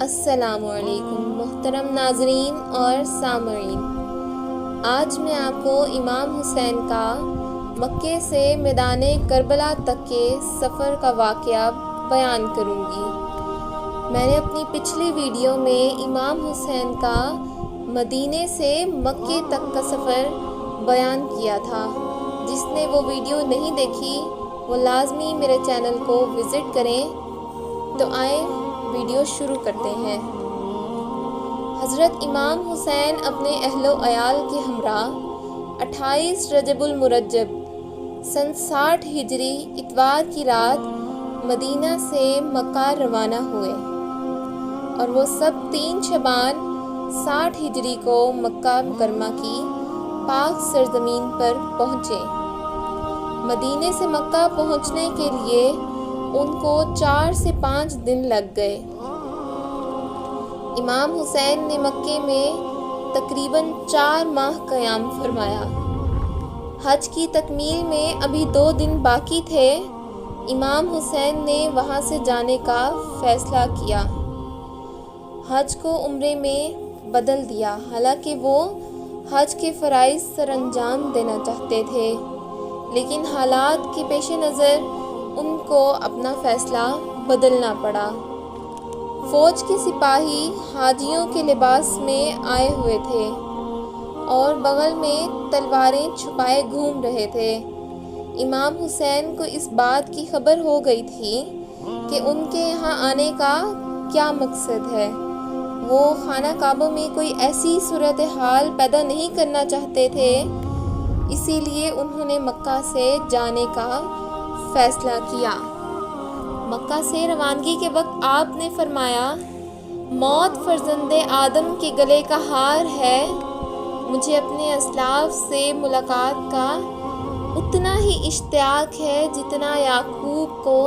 السلام علیکم محترم ناظرین اور سامعین، آج میں آپ کو امام حسین کا مکے سے میدان کربلا تک کے سفر کا واقعہ بیان کروں گی۔ میں نے اپنی پچھلی ویڈیو میں امام حسین کا مدینے سے مکے تک کا سفر بیان کیا تھا۔ جس نے وہ ویڈیو نہیں دیکھی وہ لازمی میرے چینل کو وزٹ کریں۔ تو آئیں ویڈیو شروع کرتے ہیں۔ حضرت امام حسین اپنے اہل و عیال کے ہمراہ 28 رجب المرجب سن 60 ہجری اتوار کی رات مدینہ سے مکہ روانہ ہوئے اور وہ سب 3 شعبان 60 ہجری کو مکہ مکرمہ کی پاک سرزمین پر پہنچے۔ مدینے سے مکہ پہنچنے کے لیے ان کو 4 سے 5 دن لگ گئے۔ امام حسین نے مکے میں تقریباً 4 ماہ قیام فرمایا۔ حج کی تکمیل میں ابھی 2 دن باقی تھے۔ امام حسین نے وہاں سے جانے کا فیصلہ کیا، حج کو عمرے میں بدل دیا۔ حالانکہ وہ حج کے فرائض سر انجام دینا چاہتے تھے، لیکن حالات کے پیش نظر ان کو اپنا فیصلہ بدلنا پڑا۔ فوج کے سپاہی حاجیوں کے لباس میں آئے ہوئے تھے اور بغل میں تلواریں چھپائے گھوم رہے تھے۔ امام حسین کو اس بات کی خبر ہو گئی تھی کہ ان کے یہاں آنے کا کیا مقصد ہے۔ وہ خانہ کعبہ میں کوئی ایسی صورتحال پیدا نہیں کرنا چاہتے تھے، اسی لیے انہوں نے مکہ سے جانے کا فیصلہ کیا۔ مکہ سے روانگی کے وقت آپ نے فرمایا، موت فرزند آدم کے گلے کا ہار ہے۔ مجھے اپنے اسلاف سے ملاقات کا اتنا ہی اشتیاق ہے جتنا یعقوب کو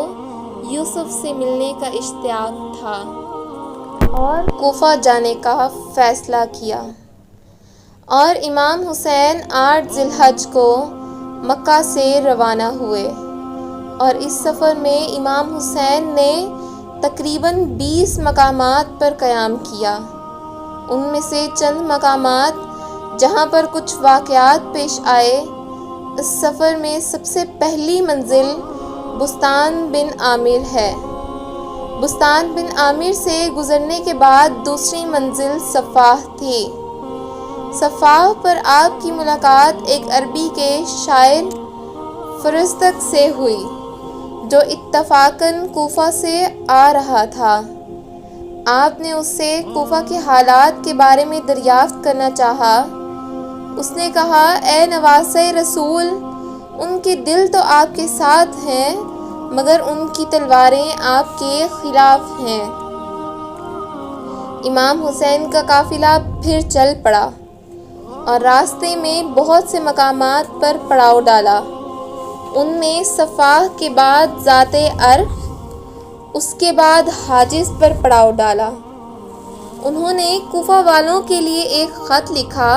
یوسف سے ملنے کا اشتیاق تھا، اور کوفہ جانے کا فیصلہ کیا۔ اور امام حسین 8 ذی الحج کو مکہ سے روانہ ہوئے اور اس سفر میں امام حسین نے تقریباً 20 مقامات پر قیام کیا۔ ان میں سے چند مقامات جہاں پر کچھ واقعات پیش آئے۔ اس سفر میں سب سے پہلی منزل بستان بن عامر ہے۔ بستان بن عامر سے گزرنے کے بعد دوسری منزل صفاح تھی۔ صفاح پر آپ کی ملاقات ایک عربی کے شاعر فرزدق سے ہوئی، جو اتفاقاً کوفہ سے آ رہا تھا۔ آپ نے اس سے کوفہ کے حالات کے بارے میں دریافت کرنا چاہا۔ اس نے کہا، اے نواسۂ رسول، ان کے دل تو آپ کے ساتھ ہیں مگر ان کی تلواریں آپ کے خلاف ہیں۔ امام حسین کا قافلہ پھر چل پڑا اور راستے میں بہت سے مقامات پر پڑاؤ ڈالا۔ ان میں صفاح کے بعد ذات عرق، اس کے بعد حاجز پر پڑاؤ ڈالا۔ انہوں نے کوفہ والوں کے لیے ایک خط لکھا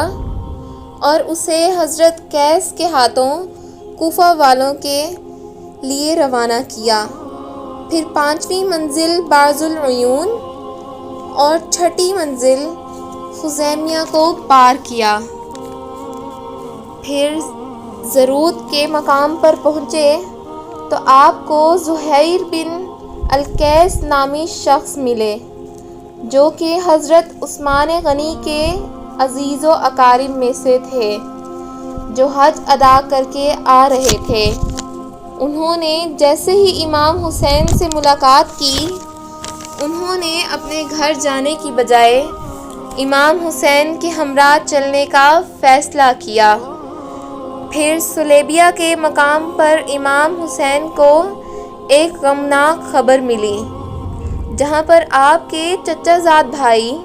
اور اسے حضرت قیس کے ہاتھوں کوفہ والوں کے لیے روانہ کیا۔ پھر 5ویں منزل بعض العیون اور 6ٹھی منزل خزیمیہ کو پار کیا۔ پھر زروت کے مقام پر پہنچے تو آپ کو زہیر بن القیس نامی شخص ملے، جو کہ حضرت عثمان غنی کے عزیز و اقارب میں سے تھے، جو حج ادا کر کے آ رہے تھے۔ انہوں نے جیسے ہی امام حسین سے ملاقات کی، انہوں نے اپنے گھر جانے کی بجائے امام حسین کے ہمراہ چلنے کا فیصلہ کیا۔ پھر سلیبیہ کے مقام پر امام حسین کو ایک غمناک خبر ملی، جہاں پر آپ کے چچا زاد بھائی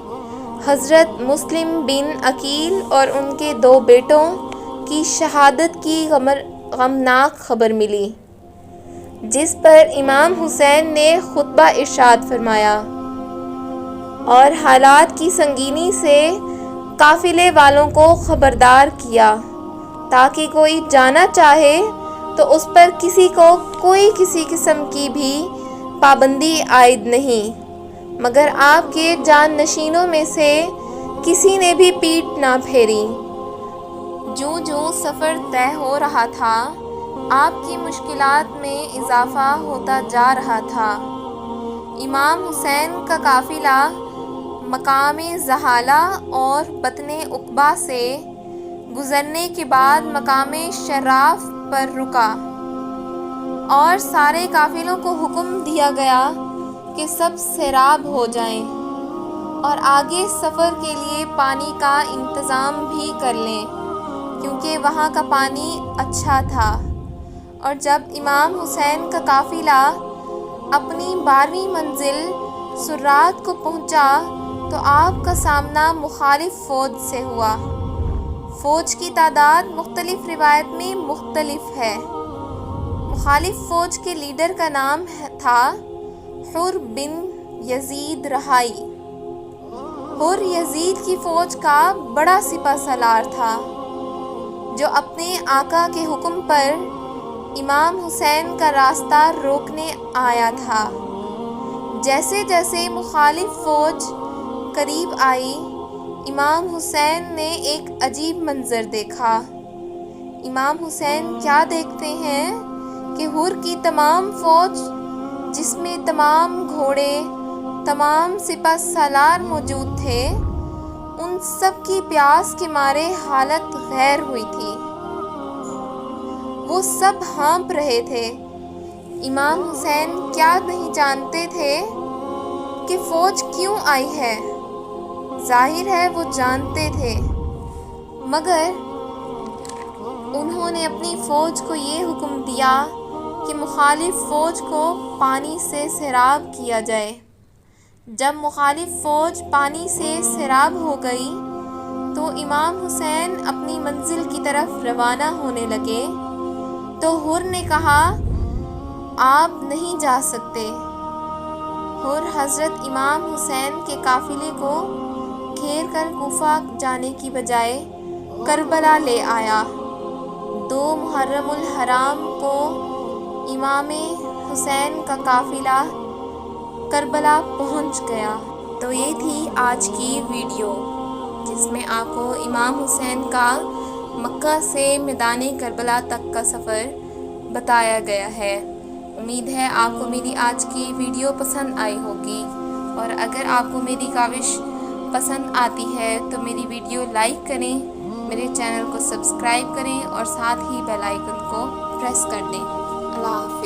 حضرت مسلم بن عقیل اور ان کے 2 بیٹوں کی شہادت کی غمناک خبر ملی، جس پر امام حسین نے خطبہ ارشاد فرمایا اور حالات کی سنگینی سے قافلے والوں کو خبردار کیا، تاکہ کوئی جانا چاہے تو اس پر کسی کو کوئی کسی قسم کی بھی پابندی عائد نہیں، مگر آپ کے جانشینوں میں سے کسی نے بھی پیٹھ نہ پھیری۔ جوں جوں سفر طے ہو رہا تھا، آپ کی مشکلات میں اضافہ ہوتا جا رہا تھا۔ امام حسین کا قافلہ مقام زحالہ اور بطن عقبہ سے گزرنے کے بعد مقام شراف پر رکا، اور سارے قافلوں کو حکم دیا گیا کہ سب سیراب ہو جائیں اور آگے سفر کے لیے پانی کا انتظام بھی کر لیں، کیونکہ وہاں کا پانی اچھا تھا۔ اور جب امام حسین کا قافلہ اپنی 12ویں منزل سرات کو پہنچا تو آپ کا سامنا مخالف فوج سے ہوا۔ فوج کی تعداد مختلف روایت میں مختلف ہے۔ مخالف فوج کے لیڈر کا نام تھا حر بن یزید رہائی۔ حر یزید کی فوج کا بڑا سپہ سالار تھا، جو اپنے آقا کے حکم پر امام حسین کا راستہ روکنے آیا تھا۔ جیسے جیسے مخالف فوج قریب آئی، امام حسین نے ایک عجیب منظر دیکھا۔ امام حسین کیا دیکھتے ہیں کہ حر کی تمام فوج، جس میں تمام گھوڑے، تمام سپہ سالار موجود تھے، ان سب کی پیاس کے مارے حالت غیر ہوئی تھی۔ وہ سب ہانپ رہے تھے۔ امام حسین کیا نہیں جانتے تھے کہ فوج کیوں آئی ہے؟ ظاہر ہے وہ جانتے تھے، مگر انہوں نے اپنی فوج کو یہ حکم دیا کہ مخالف فوج کو پانی سے سیراب کیا جائے۔ جب مخالف فوج پانی سے سیراب ہو گئی تو امام حسین اپنی منزل کی طرف روانہ ہونے لگے تو حر نے کہا، آپ نہیں جا سکتے۔ حر حضرت امام حسین کے قافلے کو گھیر کر کوفہ جانے کی بجائے کربلا لے آیا۔ 2 محرم الحرام کو امام حسین کا قافلہ کربلا پہنچ گیا۔ تو یہ تھی آج کی ویڈیو، جس میں آپ کو امام حسین کا مکہ سے میدان کربلا تک کا سفر بتایا گیا ہے۔ امید ہے آپ کو میری آج کی ویڈیو پسند آئی ہوگی، اور اگر آپ کو میری کاوش پسند آتی ہے تو میری ویڈیو لائک کریں، میرے چینل کو سبسکرائب کریں اور ساتھ ہی بیل آئیکن کو پریس کر دیں۔ اللہ حافظ۔